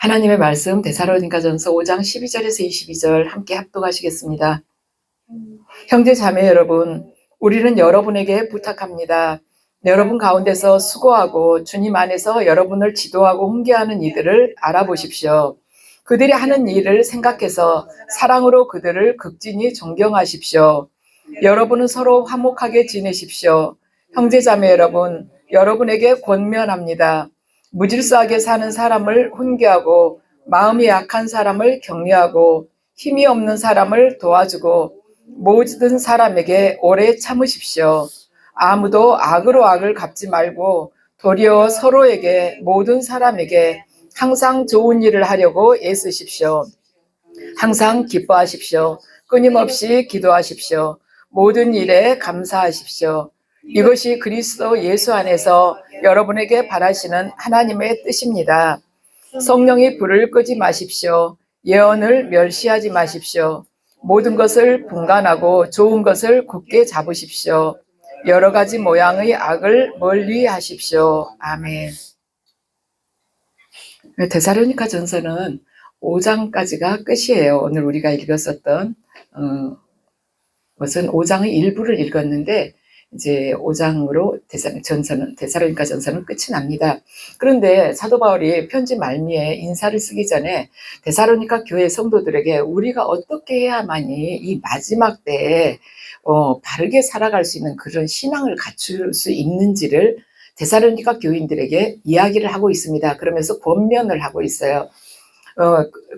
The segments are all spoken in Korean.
하나님의 말씀 데살로니가전서 5장 12절에서 22절 함께 합독하시겠습니다. 형제 자매 여러분, 우리는 여러분에게 부탁합니다. 여러분 가운데서 수고하고 주님 안에서 여러분을 지도하고 훈계하는 이들을 알아보십시오. 그들이 하는 일을 생각해서 사랑으로 그들을 극진히 존경하십시오. 여러분은 서로 화목하게 지내십시오. 형제 자매 여러분, 여러분에게 권면합니다. 무질서하게 사는 사람을 훈계하고 마음이 약한 사람을 격려하고 힘이 없는 사람을 도와주고 모든 사람에게 오래 참으십시오. 아무도 악으로 악을 갚지 말고 도리어 서로에게 모든 사람에게 항상 좋은 일을 하려고 애쓰십시오. 항상 기뻐하십시오. 끊임없이 기도하십시오. 모든 일에 감사하십시오. 이것이 그리스도 예수 안에서 여러분에게 바라시는 하나님의 뜻입니다. 성령이 불을 끄지 마십시오. 예언을 멸시하지 마십시오. 모든 것을 분간하고 좋은 것을 굳게 잡으십시오. 여러 가지 모양의 악을 멀리 하십시오. 아멘. 데살로니가 전서는 5장까지가 끝이에요. 오늘 우리가 읽었었던 것은 5장의 일부를 읽었는데 이제 5장으로 데살로니가 전서는 끝이 납니다. 그런데 사도 바울이 편지 말미에 인사를 쓰기 전에 데살로니가 교회 성도들에게 우리가 어떻게 해야만이 이 마지막 때에 바르게 살아갈 수 있는 그런 신앙을 갖출 수 있는지를 데살로니가 교인들에게 이야기를 하고 있습니다. 그러면서 권면을 하고 있어요.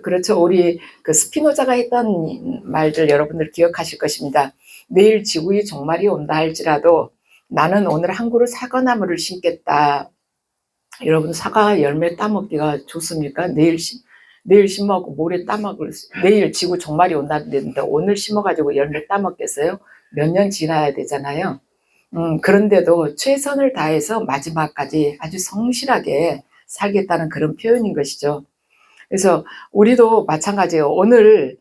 그렇죠. 우리 그 스피노자가 했던 말들 여러분들 기억하실 것입니다. 내일 지구의 종말이 온다 할지라도 나는 오늘 한 그루 사과나무를 심겠다. 여러분 사과 열매 따먹기가 좋습니까? 내일 심어갖고 모레 따먹을 내일 지구 종말이 온다는데 오늘 심어가지고 열매 따먹겠어요? 몇 년 지나야 되잖아요. 그런데도 최선을 다해서 마지막까지 아주 성실하게 살겠다는 그런 표현인 것이죠. 그래서 우리도 마찬가지예요. 오늘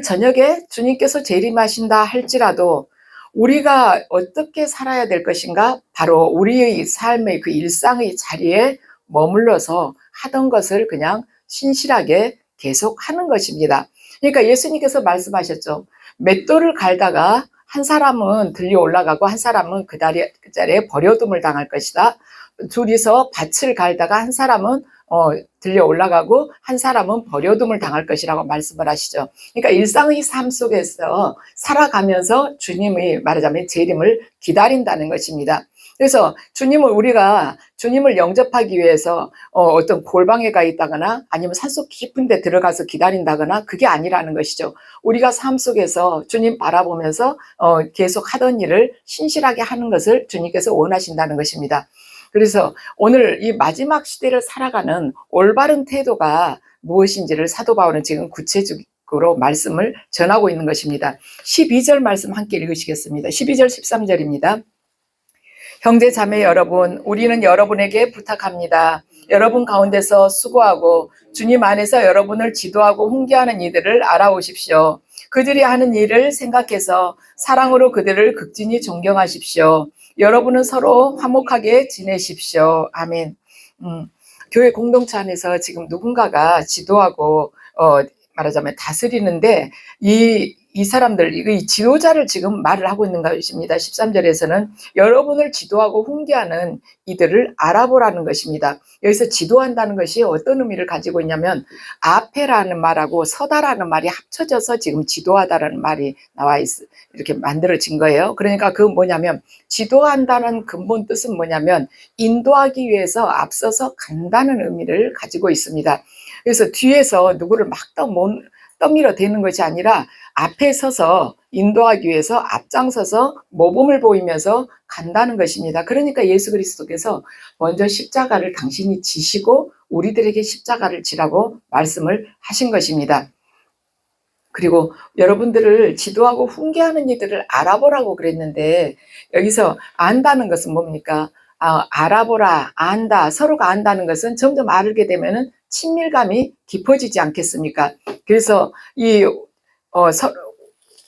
저녁에 주님께서 재림하신다 할지라도 우리가 어떻게 살아야 될 것인가? 바로 우리의 삶의 그 일상의 자리에 머물러서 하던 것을 그냥 신실하게 계속 하는 것입니다. 그러니까 예수님께서 말씀하셨죠. 맷돌을 갈다가 한 사람은 들려 올라가고 한 사람은 그 자리에 버려둠을 당할 것이다. 둘이서 밭을 갈다가 한 사람은 들려 올라가고 한 사람은 버려둠을 당할 것이라고 말씀을 하시죠. 그러니까 일상의 삶 속에서 살아가면서 주님의 말하자면 재림을 기다린다는 것입니다. 그래서 우리가 주님을 영접하기 위해서 어떤 골방에 가 있다거나 아니면 산속 깊은 데 들어가서 기다린다거나 그게 아니라는 것이죠. 우리가 삶 속에서 주님 바라보면서 계속 하던 일을 신실하게 하는 것을 주님께서 원하신다는 것입니다. 그래서 오늘 이 마지막 시대를 살아가는 올바른 태도가 무엇인지를 사도 바울은 지금 구체적으로 말씀을 전하고 있는 것입니다. 12절 말씀 함께 읽으시겠습니다. 12절 13절입니다. 형제 자매 여러분, 우리는 여러분에게 부탁합니다. 여러분 가운데서 수고하고 주님 안에서 여러분을 지도하고 훈계하는 이들을 알아보십시오. 그들이 하는 일을 생각해서 사랑으로 그들을 극진히 존경하십시오. 여러분은 서로 화목하게 지내십시오. 아멘. 교회 공동체 안에서 지금 누군가가 지도하고 말하자면 다스리는데 이 사람들, 이 지도자를 지금 말을 하고 있는 것입니다. 13절에서는 여러분을 지도하고 훈계하는 이들을 알아보라는 것입니다. 여기서 지도한다는 것이 어떤 의미를 가지고 있냐면 앞에라는 말하고 서다라는 말이 합쳐져서 지금 지도하다라는 말이 이렇게 만들어진 거예요. 그러니까 그건 뭐냐면 지도한다는 근본 뜻은 뭐냐면 인도하기 위해서 앞서서 간다는 의미를 가지고 있습니다. 그래서 뒤에서 누구를 막 떠밀어 대는 것이 아니라 앞에 서서 인도하기 위해서 앞장서서 모범을 보이면서 간다는 것입니다. 그러니까 예수 그리스도께서 먼저 십자가를 당신이 지시고 우리들에게 십자가를 지라고 말씀을 하신 것입니다. 그리고 여러분들을 지도하고 훈계하는 이들을 알아보라고 그랬는데 여기서 안다는 것은 뭡니까? 알아보라, 안다, 서로가 안다는 것은 점점 알게 되면은 친밀감이 깊어지지 않겠습니까? 그래서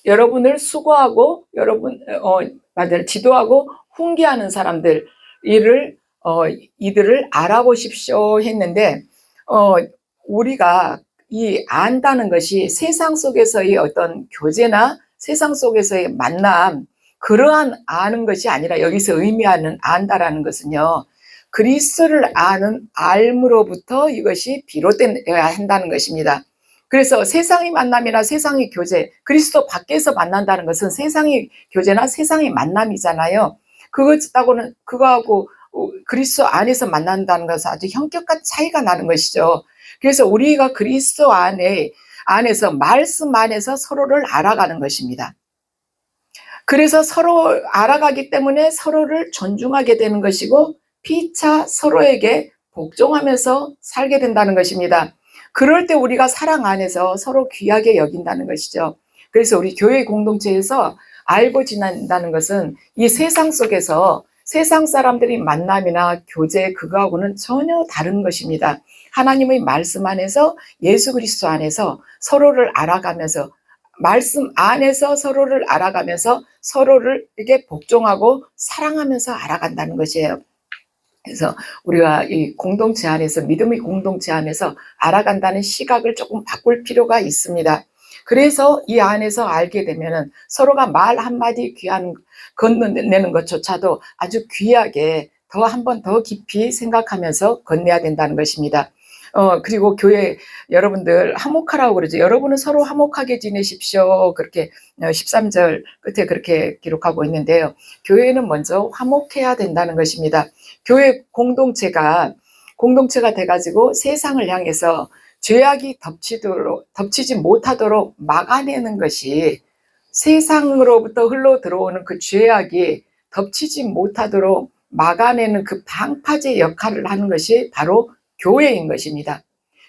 여러분을 수고하고 지도하고 훈계하는 사람들 이들을 알아보십시오 했는데 어, 우리가 이 안다는 것이 세상 속에서의 어떤 교제나 세상 속에서의 만남, 그러한 아는 것이 아니라 여기서 의미하는 안다라는 것은요, 그리스도를 아는 알므로부터 이것이 비롯되어야 한다는 것입니다. 그래서 세상의 만남이나 세상의 교제, 그리스도 밖에서 만난다는 것은 세상의 교제나 세상의 만남이잖아요. 그거하고 그리스도 안에서 만난다는 것은 아주 현격한 차이가 나는 것이죠. 그래서 우리가 그리스도 안에서 말씀 안에서 서로를 알아가는 것입니다. 그래서 서로 알아가기 때문에 서로를 존중하게 되는 것이고 피차 서로에게 복종하면서 살게 된다는 것입니다. 그럴 때 우리가 사랑 안에서 서로 귀하게 여긴다는 것이죠. 그래서 우리 교회 공동체에서 알고 지낸다는 것은 이 세상 속에서 세상 사람들이 만남이나 교제 그거하고는 전혀 다른 것입니다. 하나님의 말씀 안에서 예수 그리스도 안에서 서로를 알아가면서 말씀 안에서 서로를 알아가면서 서로를 이렇게 복종하고 사랑하면서 알아간다는 것이에요. 그래서 우리가 이 공동체 안에서 믿음의 공동체 안에서 알아간다는 시각을 조금 바꿀 필요가 있습니다. 그래서 이 안에서 알게 되면은 서로가 말 한마디 건네는 것조차도 아주 귀하게 더 한 번 더 깊이 생각하면서 건네야 된다는 것입니다. 그리고 교회 여러분들 화목하라고 그러죠. 여러분은 서로 화목하게 지내십시오. 그렇게 13절 끝에 그렇게 기록하고 있는데요. 교회는 먼저 화목해야 된다는 것입니다. 교회 공동체가 돼가지고 세상을 향해서 죄악이 덮치지 못하도록 막아내는 것이 세상으로부터 흘러 들어오는 그 죄악이 덮치지 못하도록 막아내는 그 방파제 역할을 하는 것이 바로 교회인 것입니다.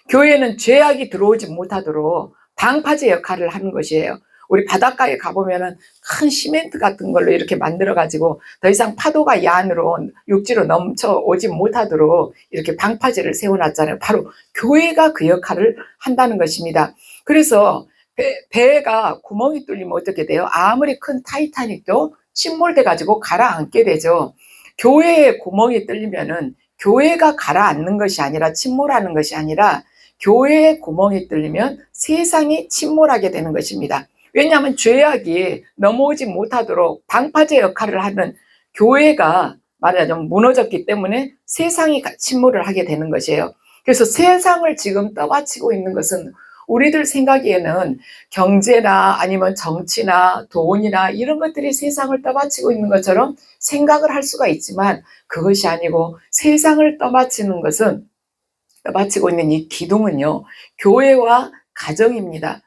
교회는 죄악이 들어오지 못하도록 방파제 역할을 하는 것이에요. 우리 바닷가에 가보면은 큰 시멘트 같은 걸로 이렇게 만들어가지고 더 이상 파도가 이 안으로 육지로 넘쳐오지 못하도록 이렇게 방파제를 세워놨잖아요. 바로 교회가 그 역할을 한다는 것입니다. 그래서 배가 구멍이 뚫리면 어떻게 돼요? 아무리 큰 타이타닉도 침몰돼가지고 가라앉게 되죠. 교회에 구멍이 뚫리면은 교회가 가라앉는 것이 아니라 침몰하는 것이 아니라 교회에 구멍이 뚫리면 세상이 침몰하게 되는 것입니다. 왜냐하면 죄악이 넘어오지 못하도록 방파제 역할을 하는 교회가 말하자면 무너졌기 때문에 세상이 침몰을 하게 되는 것이에요. 그래서 세상을 지금 떠받치고 있는 것은 우리들 생각에는 경제나 아니면 정치나 돈이나 이런 것들이 세상을 떠받치고 있는 것처럼 생각을 할 수가 있지만 그것이 아니고 세상을 떠받치고 있는 이 기둥은요, 교회와 가정입니다.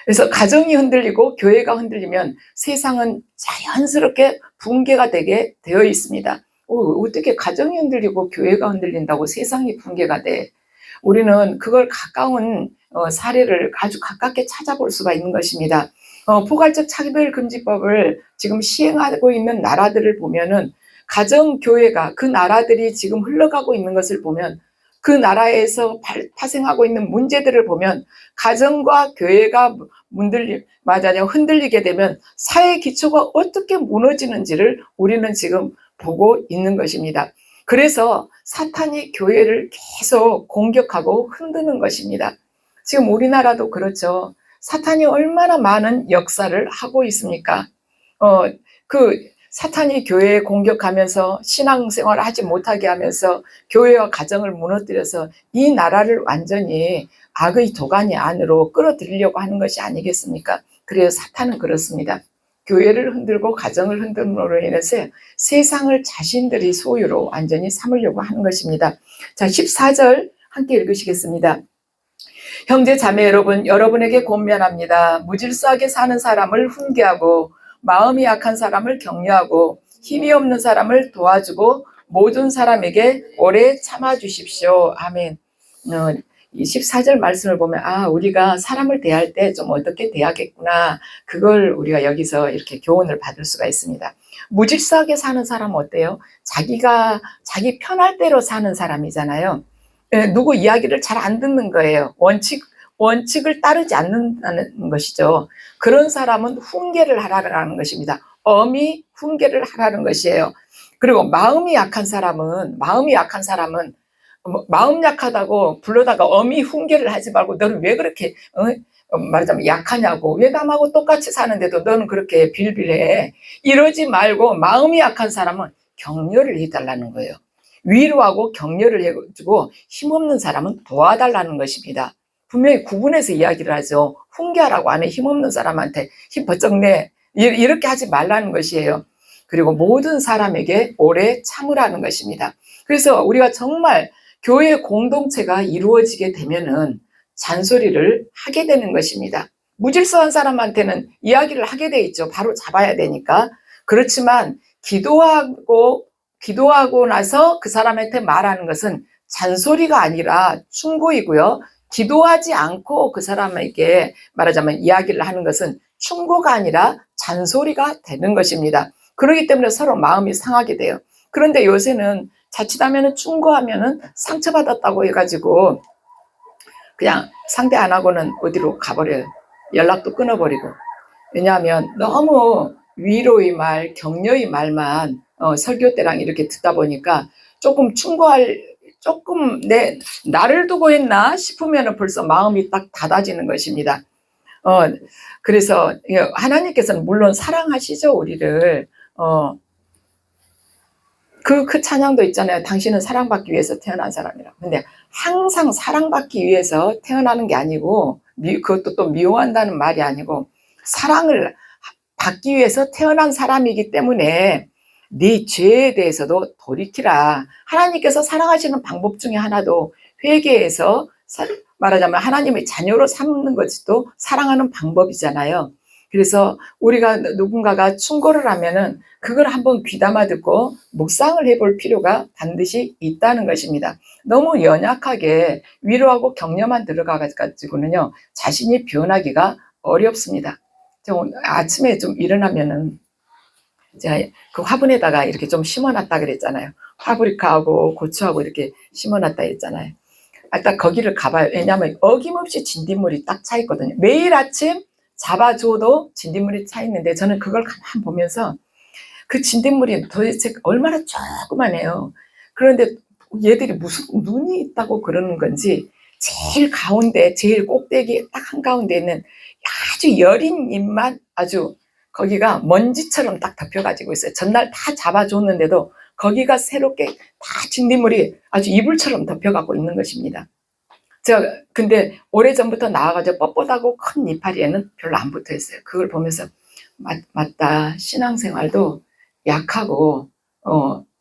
그래서 가정이 흔들리고 교회가 흔들리면 세상은 자연스럽게 붕괴가 되게 되어 있습니다. 어떻게 가정이 흔들리고 교회가 흔들린다고 세상이 붕괴가 돼? 우리는 그걸 가까운 사례를 아주 가깝게 찾아볼 수가 있는 것입니다. 포괄적 차별금지법을 지금 시행하고 있는 나라들을 보면은 가정교회가 그 나라들이 지금 흘러가고 있는 것을 보면 그 나라에서 파생하고 있는 문제들을 보면 가정과 교회가 흔들리게 되면 사회 기초가 어떻게 무너지는지를 우리는 지금 보고 있는 것입니다. 그래서 사탄이 교회를 계속 공격하고 흔드는 것입니다. 지금 우리나라도 그렇죠. 사탄이 얼마나 많은 역사를 하고 있습니까? 사탄이 교회에 공격하면서 신앙생활을 하지 못하게 하면서 교회와 가정을 무너뜨려서 이 나라를 완전히 악의 도가니 안으로 끌어들이려고 하는 것이 아니겠습니까? 그래서 사탄은 그렇습니다. 교회를 흔들고 가정을 흔들므로 인해서 세상을 자신들이 소유로 완전히 삼으려고 하는 것입니다. 자, 14절 함께 읽으시겠습니다. 형제 자매 여러분, 여러분에게 권면합니다. 무질서하게 사는 사람을 훈계하고 마음이 약한 사람을 격려하고 힘이 없는 사람을 도와주고 모든 사람에게 오래 참아주십시오. 아멘. 이 14절 말씀을 보면 우리가 사람을 대할 때 좀 어떻게 대하겠구나. 그걸 우리가 여기서 이렇게 교훈을 받을 수가 있습니다. 무질서하게 사는 사람은 어때요? 자기 편할 대로 사는 사람이잖아요. 누구 이야기를 잘 안 듣는 거예요. 원칙을 따르지 않는다는 것이죠. 그런 사람은 훈계를 하라는 것입니다. 엄히 훈계를 하라는 것이에요. 그리고 마음이 약한 사람은 마음 약하다고 불러다가 어미 훈계를 하지 말고 너는 왜 그렇게 말하자면 약하냐고, 왜 남하고 똑같이 사는데도 너는 그렇게 빌빌해, 이러지 말고 마음이 약한 사람은 격려를 해달라는 거예요. 위로하고 격려를 해주고 힘없는 사람은 도와달라는 것입니다. 분명히 구분해서 이야기를 하죠. 훈계하라고 안 해. 힘없는 사람한테 힘 버쩍 내, 이렇게 하지 말라는 것이에요. 그리고 모든 사람에게 오래 참으라는 것입니다. 그래서 우리가 정말 교회 공동체가 이루어지게 되면은 잔소리를 하게 되는 것입니다. 무질서한 사람한테는 이야기를 하게 돼 있죠. 바로 잡아야 되니까. 그렇지만 기도하고 나서 그 사람한테 말하는 것은 잔소리가 아니라 충고이고요. 기도하지 않고 그 사람에게 말하자면 이야기를 하는 것은 충고가 아니라 잔소리가 되는 것입니다. 그렇기 때문에 서로 마음이 상하게 돼요. 그런데 요새는 자칫하면 충고하면은 상처받았다고 해가지고 그냥 상대 안 하고는 어디로 가버려요. 연락도 끊어버리고. 왜냐하면 너무 위로의 말, 격려의 말만 설교 때랑 이렇게 듣다 보니까 조금 조금 나를 두고 했나 싶으면 벌써 마음이 딱 닫아지는 것입니다. 그래서 하나님께서는 물론 사랑하시죠, 우리를. 그 찬양도 있잖아요. 당신은 사랑받기 위해서 태어난 사람이라고. 근데 항상 사랑받기 위해서 태어나는 게 아니고, 그것도 또 미워한다는 말이 아니고, 사랑을 받기 위해서 태어난 사람이기 때문에 네 죄에 대해서도 돌이키라. 하나님께서 사랑하시는 방법 중에 하나도 회개해서 말하자면 하나님의 자녀로 삼는 것도 사랑하는 방법이잖아요. 그래서 우리가 누군가가 충고를 하면은 그걸 한번 귀담아 듣고 묵상을 해볼 필요가 반드시 있다는 것입니다. 너무 연약하게 위로하고 격려만 들어가가지고는요, 자신이 변하기가 어렵습니다. 아침에 좀 일어나면은 제가 그 화분에다가 이렇게 좀 심어놨다 그랬잖아요. 파브리카하고 고추하고 이렇게 심어놨다 했잖아요. 딱 거기를 가봐요. 왜냐하면 어김없이 진딧물이 딱 차 있거든요. 매일 아침 잡아줘도 진딧물이 차 있는데 저는 그걸 가만 보면서 그 진딧물이 도대체 얼마나 조그만해요. 그런데 얘들이 무슨 눈이 있다고 그러는 건지 제일 가운데, 제일 꼭대기 딱 한가운데 있는 아주 여린 잎만 아주 거기가 먼지처럼 딱 덮여가지고 있어요. 전날 다 잡아줬는데도 거기가 새롭게 다 진딧물이 아주 이불처럼 덮여가고 있는 것입니다. 근데 오래전부터 나와가지고 뻣뻣하고 큰 이파리에는 별로 안 붙어 있어요. 그걸 보면서 맞다. 신앙생활도 약하고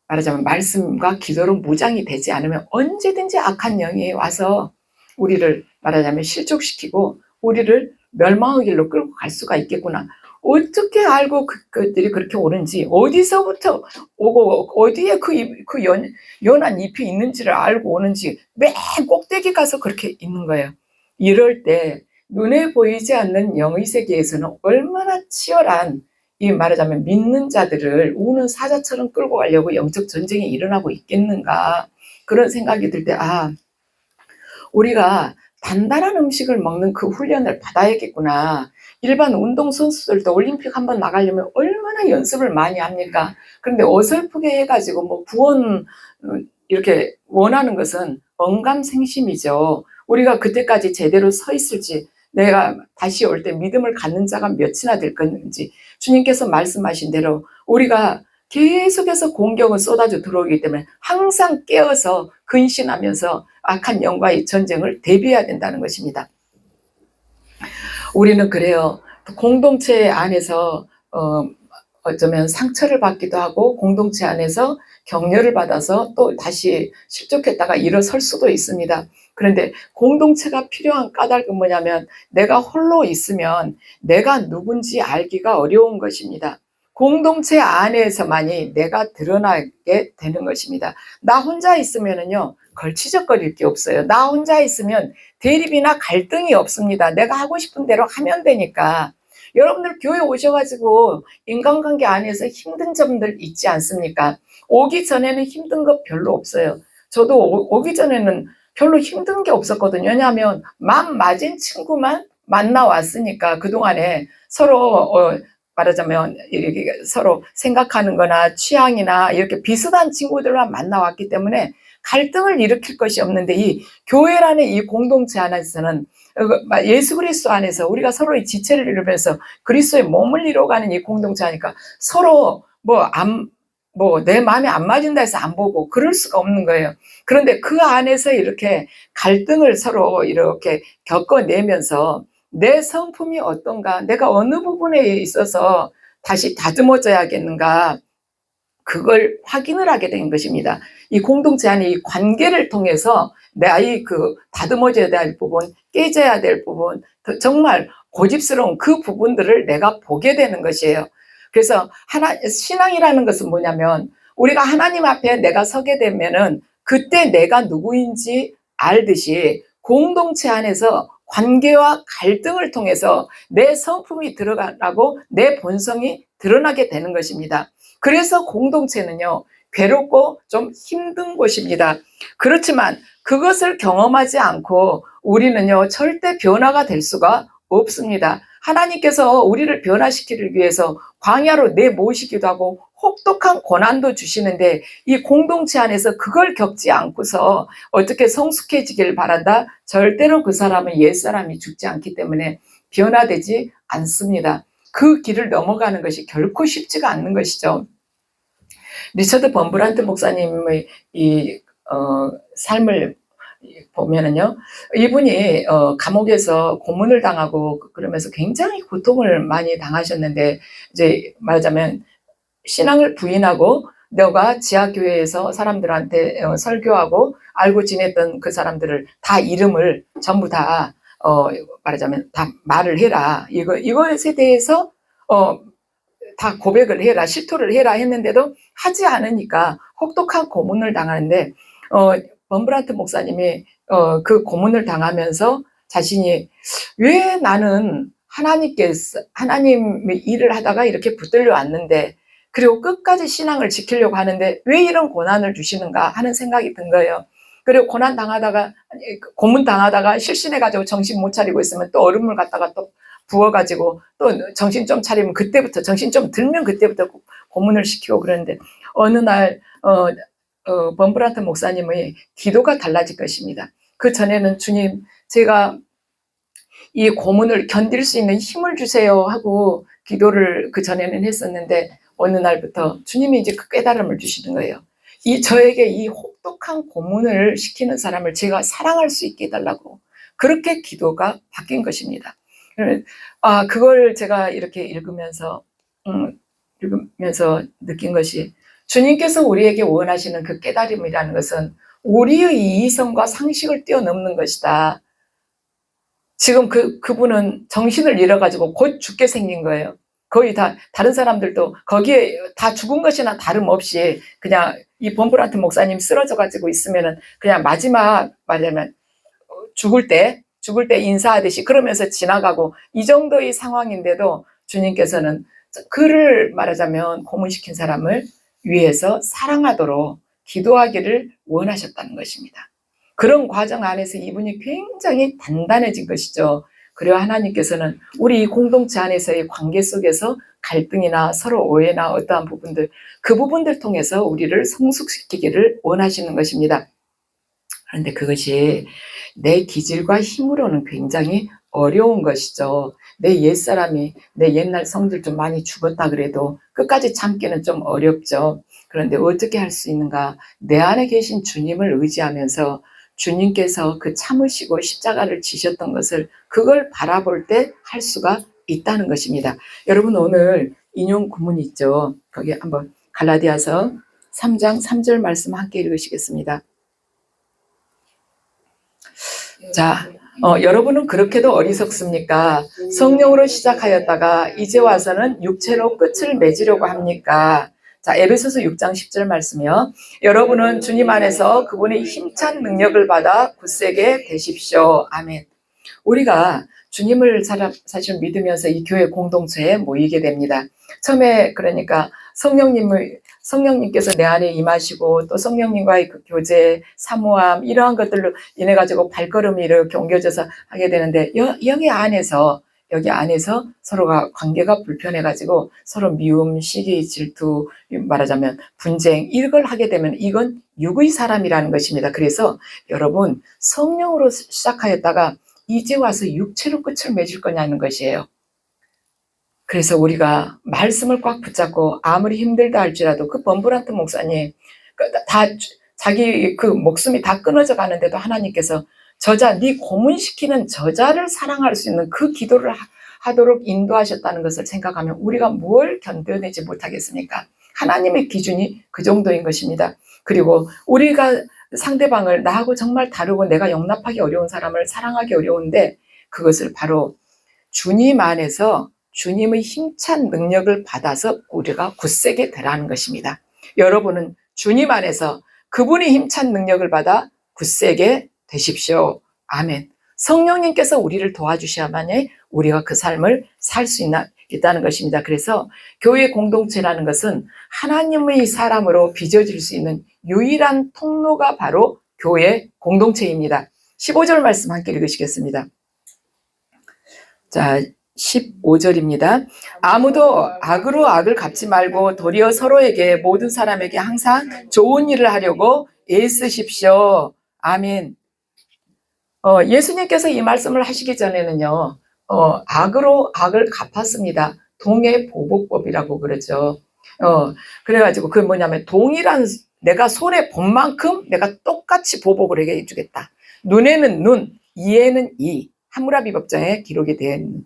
말하자면 말씀과 기도로 무장이 되지 않으면 언제든지 악한 영이 와서 우리를 말하자면 실족시키고 우리를 멸망의 길로 끌고 갈 수가 있겠구나. 어떻게 알고 그것들이 그렇게 오는지, 어디서부터 오고 어디에 연한 잎이 있는지를 알고 오는지 맨 꼭대기 가서 그렇게 있는 거예요. 이럴 때 눈에 보이지 않는 영의 세계에서는 얼마나 치열한, 이 말하자면 믿는 자들을 우는 사자처럼 끌고 가려고 영적 전쟁이 일어나고 있겠는가, 그런 생각이 들 때 우리가 단단한 음식을 먹는 그 훈련을 받아야겠구나. 일반 운동선수들도 올림픽 한번 나가려면 얼마나 연습을 많이 합니까? 그런데 어설프게 해가지고 뭐 구원 이렇게 원하는 것은 언감생심이죠. 우리가 그때까지 제대로 서 있을지, 내가 다시 올 때 믿음을 갖는 자가 몇이나 될 건지, 주님께서 말씀하신 대로 우리가 계속해서 공격은 쏟아져 들어오기 때문에 항상 깨어서 근신하면서 악한 영과의 전쟁을 대비해야 된다는 것입니다. 우리는 그래요. 공동체 안에서 어쩌면 상처를 받기도 하고 공동체 안에서 격려를 받아서 또 다시 실족했다가 일어설 수도 있습니다. 그런데 공동체가 필요한 까닭은 뭐냐면 내가 홀로 있으면 내가 누군지 알기가 어려운 것입니다. 공동체 안에서만이 내가 드러나게 되는 것입니다. 나 혼자 있으면은요, 걸치적거릴 게 없어요. 나 혼자 있으면 대립이나 갈등이 없습니다. 내가 하고 싶은 대로 하면 되니까. 여러분들 교회 오셔가지고 인간관계 안에서 힘든 점들 있지 않습니까? 오기 전에는 힘든 거 별로 없어요. 저도 오기 전에는 별로 힘든 게 없었거든요. 왜냐하면 맘 맞은 친구만 만나왔으니까 그동안에 서로 말하자면 이렇게 서로 생각하는 거나 취향이나 이렇게 비슷한 친구들만 만나왔기 때문에 갈등을 일으킬 것이 없는데, 이 교회라는 이 공동체 안에서는 예수 그리스도 안에서 우리가 서로의 지체를 이루면서 그리스도의 몸을 이루어가는 이 공동체 하니까 서로 내 마음에 안 맞는다 해서 안 보고 그럴 수가 없는 거예요. 그런데 그 안에서 이렇게 갈등을 서로 이렇게 겪어내면서 내 성품이 어떤가, 내가 어느 부분에 있어서 다시 다듬어져야겠는가, 그걸 확인을 하게 된 것입니다. 이 공동체 안에 이 관계를 통해서 나의 그 다듬어져야 될 부분, 깨져야 될 부분, 정말 고집스러운 그 부분들을 내가 보게 되는 것이에요. 그래서 신앙이라는 것은 뭐냐면, 우리가 하나님 앞에 내가 서게 되면은 그때 내가 누구인지 알듯이 공동체 안에서 관계와 갈등을 통해서 내 성품이 드러나고 내 본성이 드러나게 되는 것입니다. 그래서 공동체는요, 괴롭고 좀 힘든 곳입니다. 그렇지만 그것을 경험하지 않고 우리는요, 절대 변화가 될 수가 없습니다. 하나님께서 우리를 변화시키기 위해서 광야로 내모시기도 하고 혹독한 고난도 주시는데, 이 공동체 안에서 그걸 겪지 않고서 어떻게 성숙해지길 바란다? 절대로 그 사람은 옛사람이 죽지 않기 때문에 변화되지 않습니다. 그 길을 넘어가는 것이 결코 쉽지가 않는 것이죠. 리처드 범브란트 목사님의 삶을 보면은요, 이분이 감옥에서 고문을 당하고 그러면서 굉장히 고통을 많이 당하셨는데, 이제 말하자면 신앙을 부인하고 너가 지하교회에서 사람들한테 설교하고 알고 지냈던 그 사람들을 다 이름을 전부 다 말하자면 다 말을 해라, 이것에 대해서 다 고백을 해라, 실토를 해라 했는데도 하지 않으니까 혹독한 고문을 당하는데, 범브란트 목사님이 그 고문을 당하면서 자신이 왜 나는 하나님의 일을 하다가 이렇게 붙들려 왔는데, 그리고 끝까지 신앙을 지키려고 하는데 왜 이런 고난을 주시는가 하는 생각이 든 거예요. 그리고 고문 당하다가 실신해가지고 정신 못 차리고 있으면 또 얼음물 갖다가 또 부어가지고 또 정신 좀 차리면 그때부터, 정신 좀 들면 그때부터 고문을 시키고 그러는데, 어느 날 범브란트 목사님의 기도가 달라질 것입니다. 그 전에는 주님, 제가 이 고문을 견딜 수 있는 힘을 주세요 하고 기도를 그 전에는 했었는데, 어느 날부터 주님이 이제 그 깨달음을 주시는 거예요. 저에게 이 혹독한 고문을 시키는 사람을 제가 사랑할 수 있게 해달라고. 그렇게 기도가 바뀐 것입니다. 그걸 제가 이렇게 읽으면서 느낀 것이, 주님께서 우리에게 원하시는 그 깨달음이라는 것은 우리의 이성과 상식을 뛰어넘는 것이다. 지금 그분은 정신을 잃어가지고 곧 죽게 생긴 거예요. 거의 다, 다른 사람들도 거기에 다 죽은 것이나 다름없이 그냥 이 범브란트 목사님 쓰러져가지고 있으면은 그냥 마지막 말하자면 죽을 때 인사하듯이 그러면서 지나가고, 이 정도의 상황인데도 주님께서는 그를 말하자면 고문시킨 사람을 위해서 사랑하도록 기도하기를 원하셨다는 것입니다. 그런 과정 안에서 이분이 굉장히 단단해진 것이죠. 그리고 하나님께서는 우리 이 공동체 안에서의 관계 속에서 갈등이나 서로 오해나 어떠한 부분들, 그 부분들 통해서 우리를 성숙시키기를 원하시는 것입니다. 그런데 그것이 내 기질과 힘으로는 굉장히 어려운 것이죠. 내 옛사람이, 내 옛날 성질 좀 많이 죽었다 그래도 끝까지 참기는 좀 어렵죠. 그런데 어떻게 할 수 있는가? 내 안에 계신 주님을 의지하면서 주님께서 그 참으시고 십자가를 지셨던 것을, 그걸 바라볼 때 할 수가 있다는 것입니다. 여러분, 오늘 인용 구문이 있죠. 거기 한번 갈라디아서 3장 3절 말씀 함께 읽으시겠습니다. 자, 여러분은 그렇게도 어리석습니까? 성령으로 시작하였다가 이제 와서는 육체로 끝을 맺으려고 합니까? 자, 에베소서 6장 10절 말씀이요. 여러분은 주님 안에서 그분의 힘찬 능력을 받아 굳세게 되십시오. 아멘. 우리가 주님을 사실 믿으면서 이 교회 공동체에 모이게 됩니다. 처음에 그러니까 성령님께서 내 안에 임하시고, 또 성령님과의 그 교제, 사모함, 이러한 것들로 인해 가지고 발걸음이 이렇게 옮겨져서 하게 되는데, 여기 안에서 여기 안에서 서로가 관계가 불편해가지고 서로 미움, 시기, 질투, 말하자면 분쟁 이걸 하게 되면 이건 육의 사람이라는 것입니다. 그래서 여러분 성령으로 시작하였다가 이제 와서 육체로 끝을 맺을 거냐는 것이에요. 그래서 우리가 말씀을 꽉 붙잡고 아무리 힘들다 할지라도 그 범브란트 목사님 다 자기 그 목숨이 다 끊어져 가는데도 하나님께서 저자, 네 고문시키는 저자를 사랑할 수 있는 그 기도를 하도록 인도하셨다는 것을 생각하면 우리가 뭘 견뎌내지 못하겠습니까? 하나님의 기준이 그 정도인 것입니다. 그리고 우리가 상대방을 나하고 정말 다르고 내가 용납하기 어려운 사람을 사랑하기 어려운데 그것을 바로 주님 안에서 주님의 힘찬 능력을 받아서 우리가 굳세게 되라는 것입니다. 여러분은 주님 안에서 그분이 힘찬 능력을 받아 굳세게 되십시오. 아멘. 성령님께서 우리를 도와주셔야만이 우리가 그 삶을 살 수 있다는 것입니다. 그래서 교회 공동체라는 것은 하나님의 사람으로 빚어질 수 있는 유일한 통로가 바로 교회 공동체입니다. 15절 말씀 함께 읽으시겠습니다. 자, 15절입니다. 아무도 악으로 악을 갚지 말고 도리어 서로에게 모든 사람에게 항상 좋은 일을 하려고 애쓰십시오. 아멘. 예수님께서 이 말씀을 하시기 전에는요, 악으로 악을 갚았습니다. 동해 보복법이라고 그러죠. 그래가지고 그 뭐냐면 동일한 내가 손에 본 만큼 내가 똑같이 보복을 해주겠다. 눈에는 눈, 이에는 이. 함무라비 법정에 기록이 된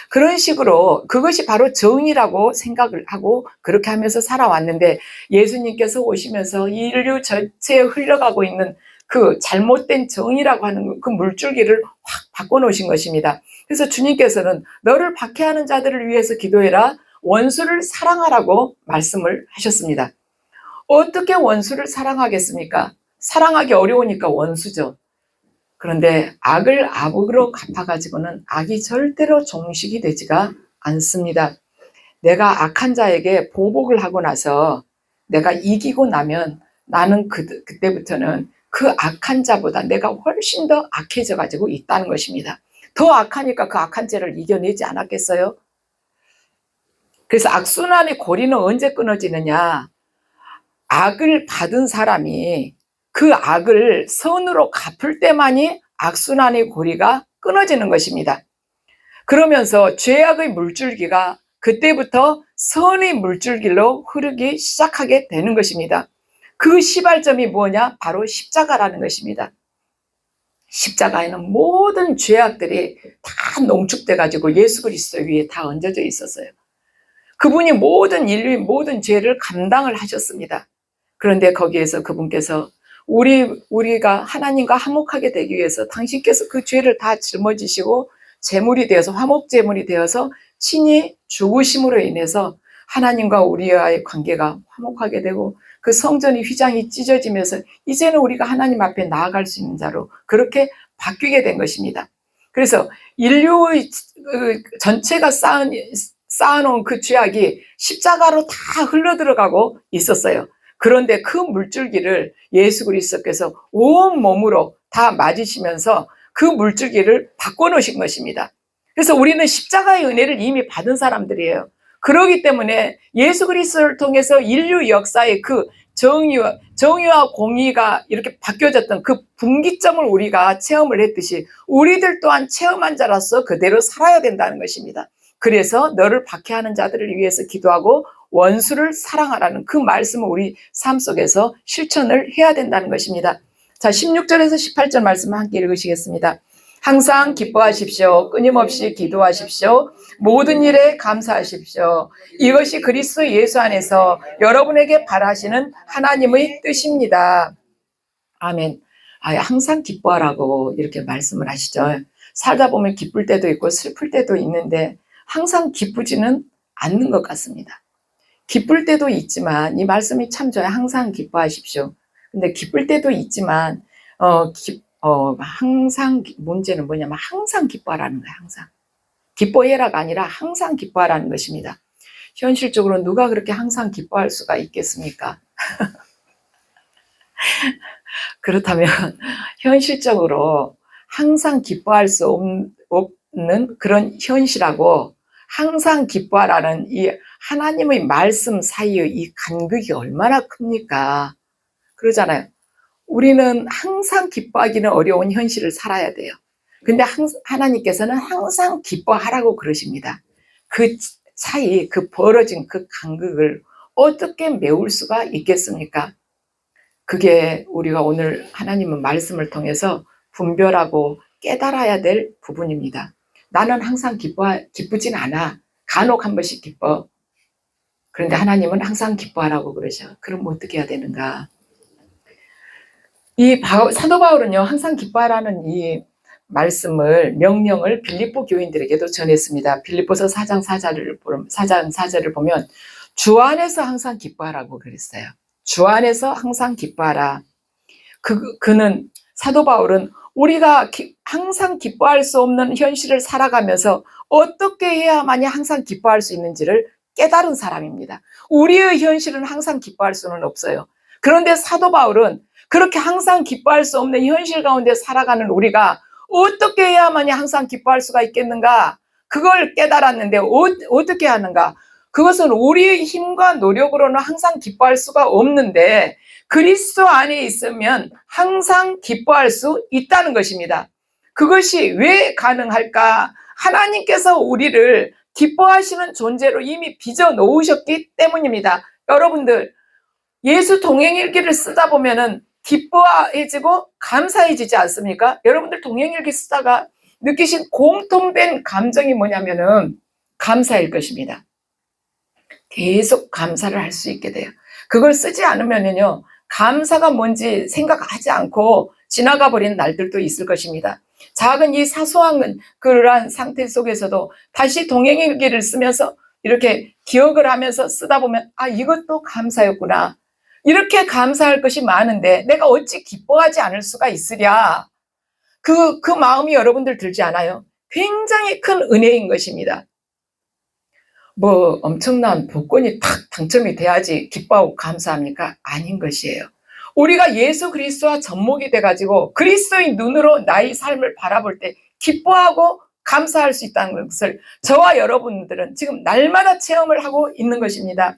그런 식으로 그것이 바로 정의라고 생각을 하고 그렇게 하면서 살아왔는데 예수님께서 오시면서 인류 전체에 흘러가고 있는 그 잘못된 정의라고 하는 그 물줄기를 확 바꿔놓으신 것입니다. 그래서 주님께서는 너를 박해하는 자들을 위해서 기도해라. 원수를 사랑하라고 말씀을 하셨습니다. 어떻게 원수를 사랑하겠습니까? 사랑하기 어려우니까 원수죠. 그런데 악을 악으로 갚아가지고는 악이 절대로 종식이 되지가 않습니다. 내가 악한 자에게 보복을 하고 나서 내가 이기고 나면 나는 그때부터는 그 악한 자보다 내가 훨씬 더 악해져 가지고 있다는 것입니다. 더 악하니까 그 악한 죄를 이겨내지 않았겠어요? 그래서 악순환의 고리는 언제 끊어지느냐? 악을 받은 사람이 그 악을 선으로 갚을 때만이 악순환의 고리가 끊어지는 것입니다. 그러면서 죄악의 물줄기가 그때부터 선의 물줄기로 흐르기 시작하게 되는 것입니다. 그 시발점이 뭐냐? 바로 십자가라는 것입니다. 십자가에는 모든 죄악들이 다 농축돼 가지고 예수 그리스도 위에 다 얹어져 있었어요. 그분이 모든 인류의 모든 죄를 감당을 하셨습니다. 그런데 거기에서 그분께서 우리가 하나님과 화목하게 되기 위해서 당신께서 그 죄를 다 짊어지시고 제물이 되어서 화목 제물이 되어서 친히 죽으심으로 인해서 하나님과 우리와의 관계가 화목하게 되고 그 성전이 휘장이 찢어지면서 이제는 우리가 하나님 앞에 나아갈 수 있는 자로 그렇게 바뀌게 된 것입니다. 그래서 인류의 전체가 쌓아놓은 그 죄악이 십자가로 다 흘러들어가고 있었어요. 그런데 그 물줄기를 예수 그리스도께서 온 몸으로 다 맞으시면서 그 물줄기를 바꿔놓으신 것입니다. 그래서 우리는 십자가의 은혜를 이미 받은 사람들이에요. 그렇기 때문에 예수 그리스도를 통해서 인류 역사의 그 정의와 공의가 이렇게 바뀌어졌던 그 분기점을 우리가 체험을 했듯이 우리들 또한 체험한 자로서 그대로 살아야 된다는 것입니다. 그래서 너를 박해하는 자들을 위해서 기도하고 원수를 사랑하라는 그 말씀을 우리 삶 속에서 실천을 해야 된다는 것입니다. 자, 16절에서 18절 말씀을 함께 읽으시겠습니다. 항상 기뻐하십시오. 끊임없이 기도하십시오. 모든 일에 감사하십시오. 이것이 그리스도 예수 안에서 여러분에게 바라시는 하나님의 뜻입니다. 아멘. 항상 기뻐하라고 이렇게 말씀을 하시죠. 살다 보면 기쁠 때도 있고 슬플 때도 있는데 항상 기쁘지는 않는 것 같습니다. 기쁠 때도 있지만 이 말씀이 참 좋아요. 항상 기뻐하십시오. 근데 기쁠 때도 있지만 항상 문제는 뭐냐면 항상 기뻐하라는 거예요. 항상 기뻐해라가 아니라 항상 기뻐하라는 것입니다. 현실적으로 누가 그렇게 항상 기뻐할 수가 있겠습니까? 그렇다면 현실적으로 항상 기뻐할 수 없는 그런 현실하고 항상 기뻐하라는 이 하나님의 말씀 사이의 이 간극이 얼마나 큽니까? 그러잖아요. 우리는 항상 기뻐하기는 어려운 현실을 살아야 돼요. 근데 하나님께서는 항상 기뻐하라고 그러십니다. 그 사이, 그 벌어진 그 간극을 어떻게 메울 수가 있겠습니까? 그게 우리가 오늘 하나님의 말씀을 통해서 분별하고 깨달아야 될 부분입니다. 나는 항상 기쁘진 않아. 간혹 한 번씩 기뻐. 그런데 하나님은 항상 기뻐하라고 그러죠. 그럼 어떻게 해야 되는가? 이 사도 바울은요, 항상 기뻐하라는 이 명령을 빌립보 교인들에게도 전했습니다. 빌립보서 4장 4절을 보면 주 안에서 항상 기뻐하라고 그랬어요. 주 안에서 항상 기뻐하라. 그는 사도 바울은 우리가 항상 기뻐할 수 없는 현실을 살아가면서 어떻게 해야만이 항상 기뻐할 수 있는지를 깨달은 사람입니다. 우리의 현실은 항상 기뻐할 수는 없어요. 그런데 사도 바울은 그렇게 항상 기뻐할 수 없는 현실 가운데 살아가는 우리가 어떻게 해야만이 항상 기뻐할 수가 있겠는가? 그걸 깨달았는데 어떻게 하는가? 그것은 우리의 힘과 노력으로는 항상 기뻐할 수가 없는데 그리스도 안에 있으면 항상 기뻐할 수 있다는 것입니다. 그것이 왜 가능할까? 하나님께서 우리를 기뻐하시는 존재로 이미 빚어 놓으셨기 때문입니다. 여러분들, 예수 동행일기를 쓰다 보면은 기뻐해지고 감사해지지 않습니까? 여러분들 동행일기 쓰다가 느끼신 공통된 감정이 뭐냐면은 감사일 것입니다. 계속 감사를 할 수 있게 돼요. 그걸 쓰지 않으면은요, 감사가 뭔지 생각하지 않고 지나가 버리는 날들도 있을 것입니다. 작은 이 사소한 그러한 상태 속에서도 다시 동행일기를 쓰면서 이렇게 기억을 하면서 쓰다 보면 아, 이것도 감사였구나. 이렇게 감사할 것이 많은데 내가 어찌 기뻐하지 않을 수가 있으랴. 그 마음이 여러분들 들지 않아요? 굉장히 큰 은혜인 것입니다. 뭐 엄청난 복권이 탁 당첨이 돼야지 기뻐하고 감사합니까? 아닌 것이에요. 우리가 예수 그리스도와 접목이 돼가지고 그리스도의 눈으로 나의 삶을 바라볼 때 기뻐하고 감사할 수 있다는 것을 저와 여러분들은 지금 날마다 체험을 하고 있는 것입니다.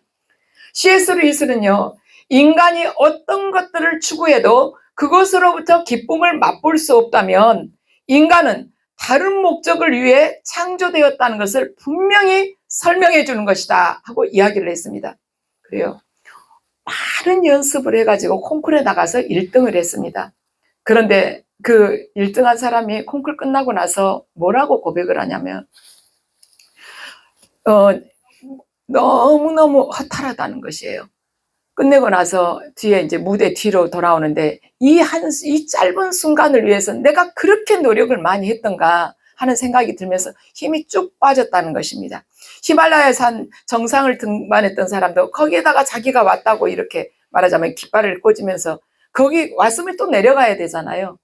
C.S. 루이스는요, 인간이 어떤 것들을 추구해도 그것으로부터 기쁨을 맛볼 수 없다면 인간은 다른 목적을 위해 창조되었다는 것을 분명히 설명해 주는 것이다 하고 이야기를 했습니다. 그래요. 많은 연습을 해가지고 콩쿠르에 나가서 1등을 했습니다. 그런데 그 1등한 사람이 콩쿠르 끝나고 나서 뭐라고 고백을 하냐면 너무너무 허탈하다는 것이에요. 끝내고 나서 뒤에 이제 무대 뒤로 돌아오는데 이 짧은 순간을 위해서 내가 그렇게 노력을 많이 했던가 하는 생각이 들면서 힘이 쭉 빠졌다는 것입니다. 히말라야 산 정상을 등반했던 사람도 거기에다가 자기가 왔다고 이렇게 말하자면 깃발을 꽂으면서 거기 왔으면 또 내려가야 되잖아요.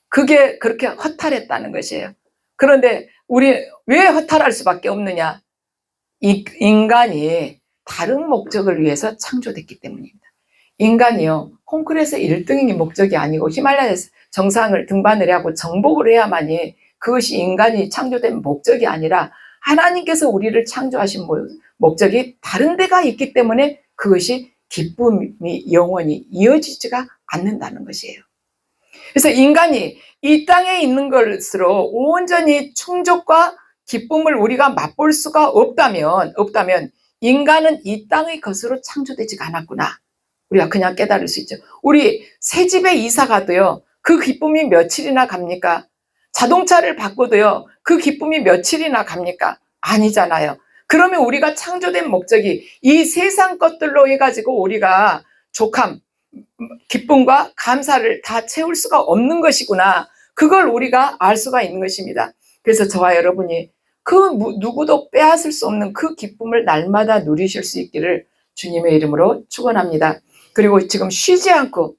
그게 그렇게 허탈했다는 것이에요. 그런데 우리 왜 허탈할 수밖에 없느냐? 인간이 다른 목적을 위해서 창조됐기 때문입니다. 인간이요, 콩쿠르에서 1등이 목적이 아니고 히말라야 정상을 등반을 하고 정복을 해야만이 그것이 인간이 창조된 목적이 아니라 하나님께서 우리를 창조하신 목적이 다른 데가 있기 때문에 그것이 기쁨이 영원히 이어지지가 않는다는 것이에요. 그래서 인간이 이 땅에 있는 것으로 온전히 충족과 기쁨을 우리가 맛볼 수가 없다면 인간은 이 땅의 것으로 창조되지가 않았구나. 우리가 그냥 깨달을 수 있죠. 우리 새 집에 이사 가도요, 그 기쁨이 며칠이나 갑니까? 자동차를 바꿔도요, 그 기쁨이 며칠이나 갑니까? 아니잖아요. 그러면 우리가 창조된 목적이 이 세상 것들로 해가지고 우리가 족함, 기쁨과 감사를 다 채울 수가 없는 것이구나. 그걸 우리가 알 수가 있는 것입니다. 그래서 저와 여러분이 그 누구도 빼앗을 수 없는 그 기쁨을 날마다 누리실 수 있기를 주님의 이름으로 축원합니다. 그리고 지금 쉬지 않고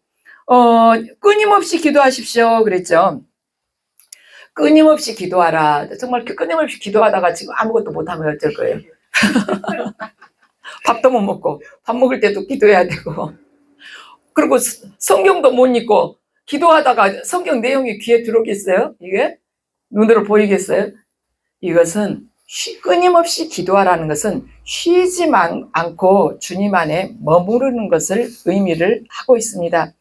끊임없이 기도하십시오 그랬죠. 끊임없이 기도하라. 정말 끊임없이 기도하다가 지금 아무것도 못하면 어쩔 거예요. 밥도 못 먹고 밥 먹을 때도 기도해야 되고 그리고 성경도 못 읽고 기도하다가 성경 내용이 귀에 들어오겠어요? 이게? 눈으로 보이겠어요? 이것은 끊임없이 기도하라는 것은 쉬지 않고 주님 안에 머무르는 것을 의미를 하고 있습니다.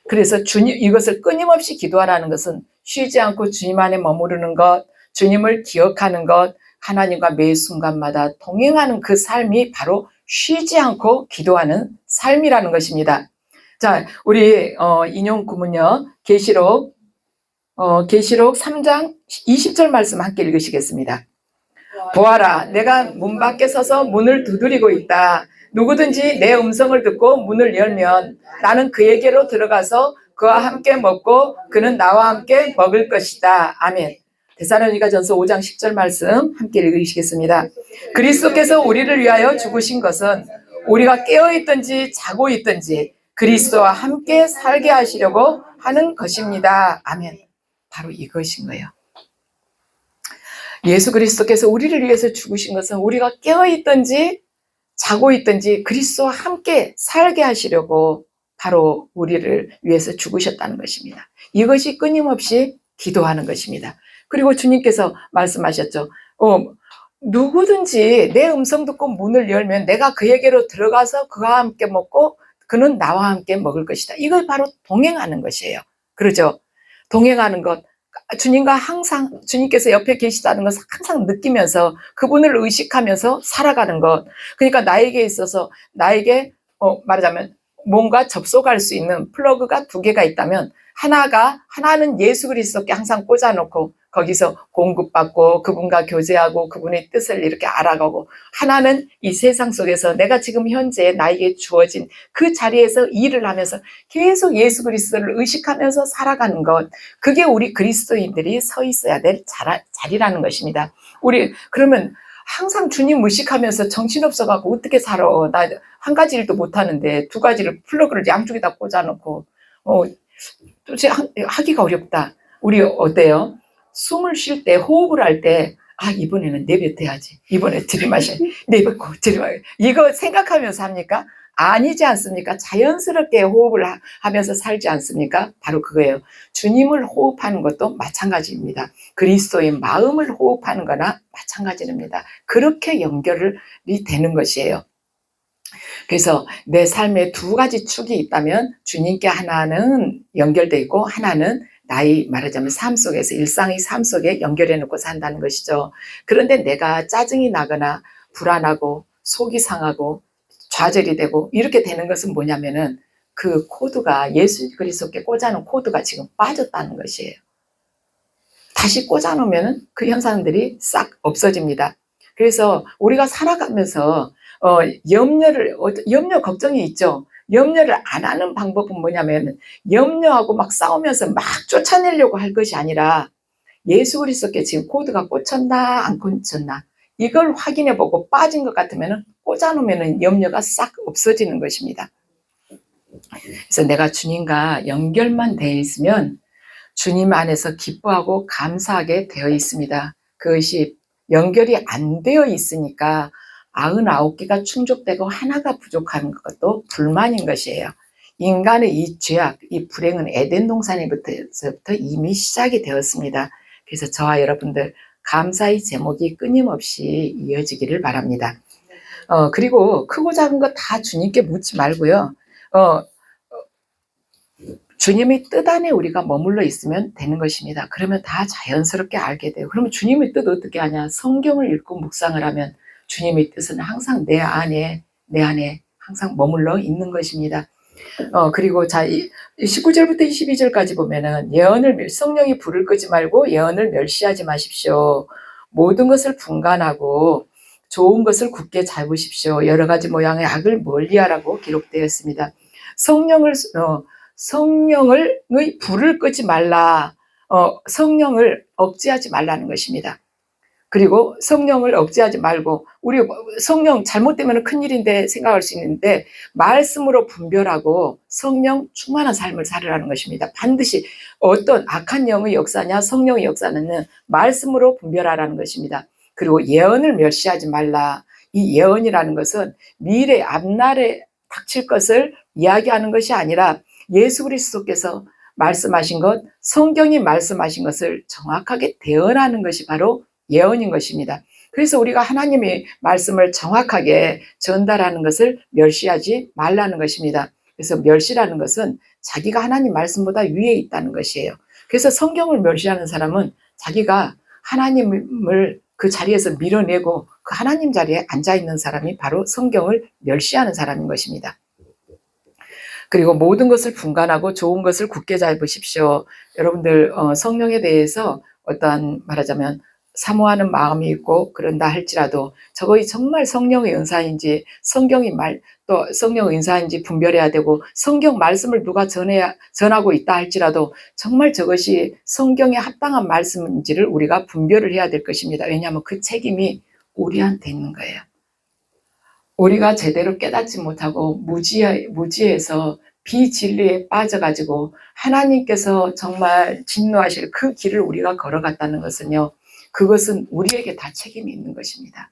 그래서 이것을 끊임없이 기도하라는 것은 쉬지 않고 주님 안에 머무르는 것, 주님을 기억하는 것, 하나님과 매 순간마다 동행하는 그 삶이 바로 쉬지 않고 기도하는 삶이라는 것입니다. 자, 우리 인용 구문요. 계시록 3장 20절 말씀 함께 읽으시겠습니다. 보아라, 내가 문 밖에 서서 문을 두드리고 있다. 누구든지 내 음성을 듣고 문을 열면 나는 그에게로 들어가서 그와 함께 먹고 그는 나와 함께 먹을 것이다. 아멘. 데살로니가전서 5장 10절 말씀 함께 읽으시겠습니다. 그리스도께서 우리를 위하여 죽으신 것은 우리가 깨어있든지 자고 있든지 그리스도와 함께 살게 하시려고 하는 것입니다. 아멘. 바로 이것인 거예요. 예수 그리스도께서 우리를 위해서 죽으신 것은 우리가 깨어있든지 자고 있든지 그리스도와 함께 살게 하시려고 바로 우리를 위해서 죽으셨다는 것입니다. 이것이 끊임없이 기도하는 것입니다. 그리고 주님께서 말씀하셨죠. 누구든지 내 음성 듣고 문을 열면 내가 그에게로 들어가서 그와 함께 먹고 그는 나와 함께 먹을 것이다. 이걸 바로 동행하는 것이에요. 그러죠? 동행하는 것. 주님과 항상 주님께서 옆에 계시다는 것을 항상 느끼면서 그분을 의식하면서 살아가는 것. 그러니까 나에게 있어서 나에게 말하자면 뭔가 접속할 수 있는 플러그가 두 개가 있다면 하나는 예수 그리스도께 항상 꽂아놓고 거기서 공급받고 그분과 교제하고 그분의 뜻을 이렇게 알아가고, 하나는 이 세상 속에서 내가 지금 현재 나에게 주어진 그 자리에서 일을 하면서 계속 예수 그리스도를 의식하면서 살아가는 것. 그게 우리 그리스도인들이 서 있어야 될 자리라는 것입니다. 우리 그러면 항상 주님 의식하면서 정신없어가고 어떻게 살아? 나 한 가지 일도 못하는데 두 가지를 플러그를 양쪽에다 꽂아놓고 도대체 하기가 어렵다. 우리 어때요? 숨을 쉴 때, 호흡을 할 때, 이번에는 내뱉어야지. 이번에 들이마셔야 내뱉고 들이마셔야. 이거 생각하면서 합니까? 아니지 않습니까? 자연스럽게 호흡을 하면서 살지 않습니까? 바로 그거예요. 주님을 호흡하는 것도 마찬가지입니다. 그리스도의 마음을 호흡하는 거나 마찬가지입니다. 그렇게 연결이 되는 것이에요. 그래서 내 삶에 두 가지 축이 있다면 주님께 하나는 연결되어 있고 하나는 나의 말하자면 삶 속에서 일상의 삶 속에 연결해 놓고 산다는 것이죠. 그런데 내가 짜증이 나거나 불안하고 속이 상하고 좌절이 되고 이렇게 되는 것은 뭐냐면은 그 코드가 예수 그리스도께 꽂아놓은 코드가 지금 빠졌다는 것이에요. 다시 꽂아놓으면 그 현상들이 싹 없어집니다. 그래서 우리가 살아가면서 염려 걱정이 있죠. 염려를 안 하는 방법은 뭐냐면 염려하고 막 싸우면서 막 쫓아내려고 할 것이 아니라 예수 그리스도께 지금 코드가 꽂혔나 안 꽂혔나 이걸 확인해보고 빠진 것 같으면 꽂아놓으면 염려가 싹 없어지는 것입니다. 그래서 내가 주님과 연결만 되어 있으면 주님 안에서 기뻐하고 감사하게 되어 있습니다. 그것이 연결이 안 되어 있으니까 99개가 충족되고 하나가 부족한 것도 불만인 것이에요. 인간의 이 죄악, 이 불행은 에덴 동산에서부터 이미 시작이 되었습니다. 그래서 저와 여러분들 감사의 제목이 끊임없이 이어지기를 바랍니다. 그리고 크고 작은 거 다 주님께 묻지 말고요. 주님의 뜻 안에 우리가 머물러 있으면 되는 것입니다. 그러면 다 자연스럽게 알게 돼요. 그러면 주님의 뜻 어떻게 하냐? 성경을 읽고 묵상을 하면 주님의 뜻은 항상 내 안에 항상 머물러 있는 것입니다. 그리고 19절부터 22절까지 보면은 성령이 불을 끄지 말고 예언을 멸시하지 마십시오. 모든 것을 분간하고 좋은 것을 굳게 잡으십시오. 여러 가지 모양의 악을 멀리하라고 기록되어 있습니다. 성령의 불을 끄지 말라. 성령을 억제하지 말라는 것입니다. 그리고 성령을 억제하지 말고, 우리 성령 잘못되면 큰일인데 생각할 수 있는데 말씀으로 분별하고 성령 충만한 삶을 살으라는 것입니다. 반드시 어떤 악한 영의 역사냐 성령의 역사는 말씀으로 분별하라는 것입니다. 그리고 예언을 멸시하지 말라. 이 예언이라는 것은 미래 앞날에 닥칠 것을 이야기하는 것이 아니라 예수 그리스도께서 말씀하신 것, 성경이 말씀하신 것을 정확하게 대언하는 것이 바로 예언인 것입니다. 그래서 우리가 하나님의 말씀을 정확하게 전달하는 것을 멸시하지 말라는 것입니다. 그래서 멸시라는 것은 자기가 하나님 말씀보다 위에 있다는 것이에요. 그래서 성경을 멸시하는 사람은 자기가 하나님을 그 자리에서 밀어내고 그 하나님 자리에 앉아있는 사람이 바로 성경을 멸시하는 사람인 것입니다. 그리고 모든 것을 분간하고 좋은 것을 굳게 잡으십시오. 여러분들 성령에 대해서 어떠한 말하자면 사모하는 마음이 있고 그런다 할지라도 저것이 정말 성령의 은사인지 또 성령의 은사인지 분별해야 되고 성경 말씀을 누가 전하고 있다 할지라도 정말 저것이 성경에 합당한 말씀인지를 우리가 분별을 해야 될 것입니다. 왜냐하면 그 책임이 우리한테 있는 거예요. 우리가 제대로 깨닫지 못하고 무지해서 비진리에 빠져가지고 하나님께서 정말 진노하실 그 길을 우리가 걸어갔다는 것은요, 그것은 우리에게 다 책임이 있는 것입니다.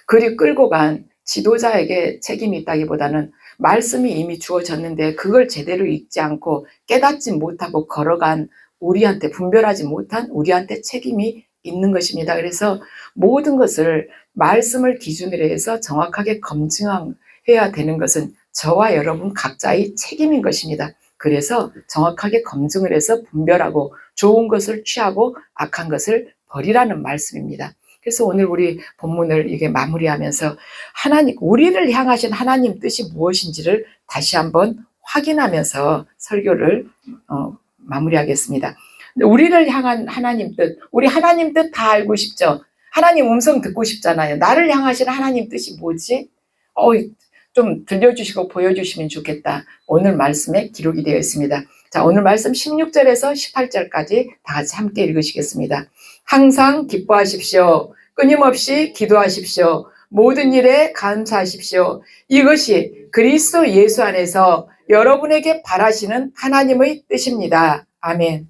그리 끌고 간 지도자에게 책임이 있다기보다는 말씀이 이미 주어졌는데 그걸 제대로 읽지 않고 깨닫지 못하고 걸어간 우리한테, 분별하지 못한 우리한테 책임이 있는 것입니다. 그래서 모든 것을 말씀을 기준으로 해서 정확하게 검증해야 되는 것은 저와 여러분 각자의 책임인 것입니다. 그래서 정확하게 검증을 해서 분별하고 좋은 것을 취하고 악한 것을 버리라는 말씀입니다. 그래서 오늘 우리 본문을 이게 마무리하면서 우리를 향하신 하나님 뜻이 무엇인지를 다시 한번 확인하면서 설교를 마무리하겠습니다. 우리를 향한 하나님 뜻, 우리 하나님 뜻 다 알고 싶죠? 하나님 음성 듣고 싶잖아요. 나를 향하신 하나님 뜻이 뭐지? 좀 들려주시고 보여주시면 좋겠다. 오늘 말씀에 기록이 되어 있습니다. 자, 오늘 말씀 16절에서 18절까지 다 같이 함께 읽으시겠습니다. 항상 기뻐하십시오. 끊임없이 기도하십시오. 모든 일에 감사하십시오. 이것이 그리스도 예수 안에서 여러분에게 바라시는 하나님의 뜻입니다. 아멘.